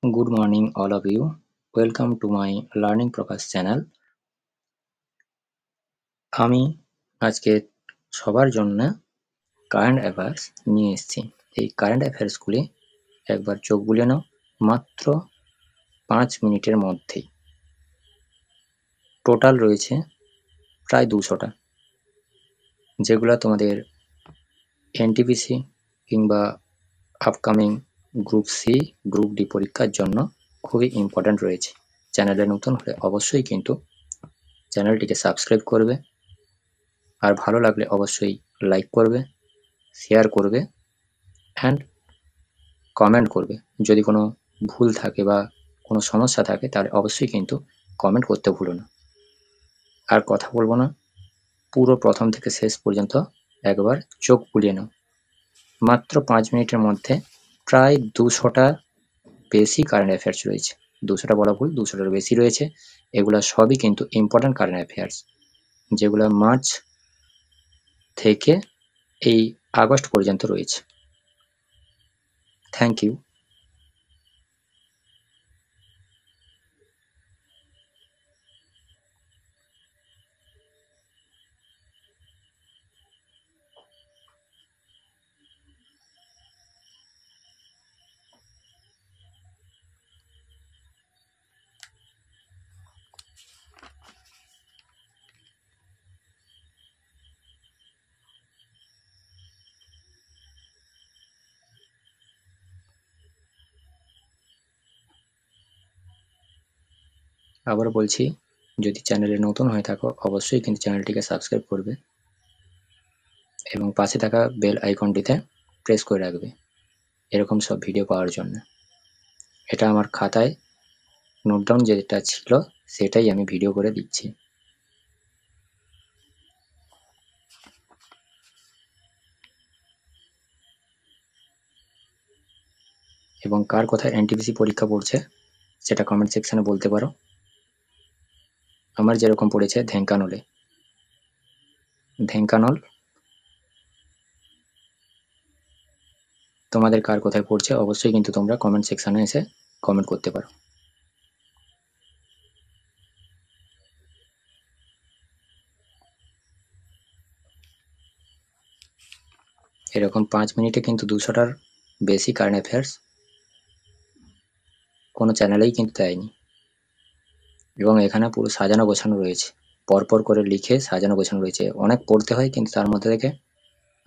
Good morning, all of you. Welcome to my Learning Progress channel. আমি আজকে সবার জন্য কারেন্ট অ্যাফেয়ার্স নিয়ে এসেছি। এই কারেন্ট অ্যাফেয়ার্সগুলি একবার চোখ বুলিয়ে নাও, মাত্র 5 মিনিটের মধ্যেই। টোটাল রয়েছে প্রায় 200টা, যেগুলো তোমাদের এনটিপিসি কিংবা upcoming group C, group D পরীক্ষার জন্য খুবই ইম্পর্ট্যান্ট রয়েছে। চ্যানেলে নতুন হলে অবশ্যই কিন্তু চ্যানেলটিকে সাবস্ক্রাইব করবে, আর ভালো লাগলে অবশ্যই লাইক করবে, শেয়ার করবে অ্যান্ড কমেন্ট করবে। যদি কোনো ভুল থাকে বা কোনো সমস্যা থাকে তাহলে অবশ্যই কিন্তু কমেন্ট করতে ভুলো না। আর কথা বলবো না, পুরো প্রথম থেকে শেষ পর্যন্ত একবার চোখ বুলিয়ে নাও। মাত্র 5 মিনিটের মধ্যে প্রায় 200টা বেশি কারেন্ট অ্যাফেয়ার্স রয়েছে। 200টা বলা ভুল, 200টার বেশি রয়েছে। এগুলা সবই কিন্তু ইম্পর্ট্যান্ট কারেন্ট অ্যাফেয়ার্স, যেগুলো মার্চ থেকে এই আগস্ট পর্যন্ত রয়েছে। Thank you. আবার বলছি, যদি চ্যানেলে নতুন হয়ে থাকো অবশ্যই কিন্তু চ্যানেলটিকে সাবস্ক্রাইব করবে এবং পাশে থাকা বেল আইকনটিতে প্রেস করে রাখবে এরকম সব ভিডিও পাওয়ার জন্য। এটা আমার খাতায় নোট ডাউন যেটা ছিল সেটাই আমি ভিডিও করে দিচ্ছি। এবং কার কোথায় এনটিপিসি পরীক্ষা পড়ছে সেটা কমেন্ট সেকশনে বলতে পারো। আমার যেরকম পড়েছে ঢেঙ্কানল, তোমাদের কার কোথায় পড়ছে অবশ্যই কিন্তু তোমরা কমেন্ট সেকশনে এসে কমেন্ট করতে পারো। এরকম 5 মিনিটে কিন্তু 200টার বেশি কারেন্ট অ্যাফেয়ার্স কোনো চ্যানেলেই কিন্তু দেয়নি। এবং এখানে পুরো সাজানো গোছানো রয়েছে, পরপর করে লিখে সাজানো গোছানো রয়েছে। অনেক পড়তে হয়, কিন্তু তার মধ্যে থেকে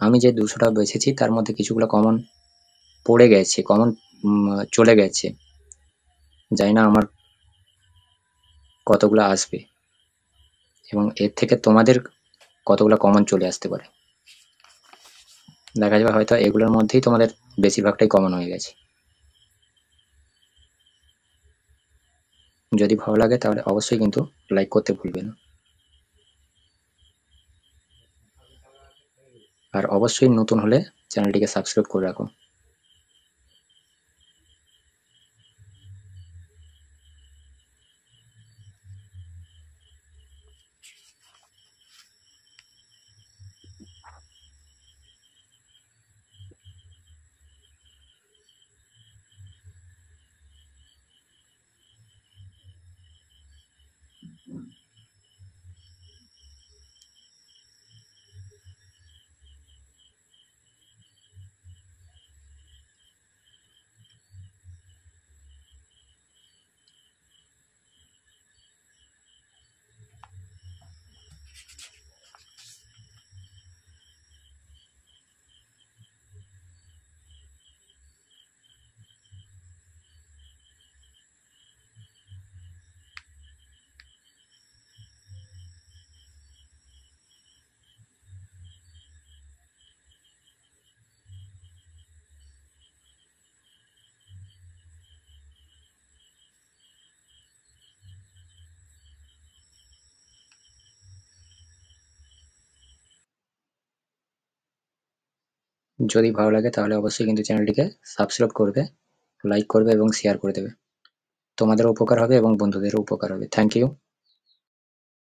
আমি যে 200টা বেছেছি তার মধ্যে কিছুগুলো কমন পড়ে গেছে, কমন চলে গেছে। জানি না আমার কতগুলো আসবে এবং এর থেকে তোমাদের কতগুলো কমন চলে আসতে পারে। দেখা যাবে হয়তো এগুলোর মধ্যেই তোমাদের বেশিরভাগটাই কমন হয়ে গেছে। যদি ভালো লাগে তাহলে অবশ্যই কিন্তু লাইক করতে ভুলবে না, আর অবশ্যই নতুন হলে চ্যানেলটিকে সাবস্ক্রাইব করে রাখো। যদি ভালো লাগে তাহলে অবশ্যই কিন্তু চ্যানেলটিকে সাবস্ক্রাইব করবে, লাইক করবে এবং শেয়ার করে দেবে। তোমাদেরও উপকার হবে এবং বন্ধুদেরও উপকার হবে। Thank you.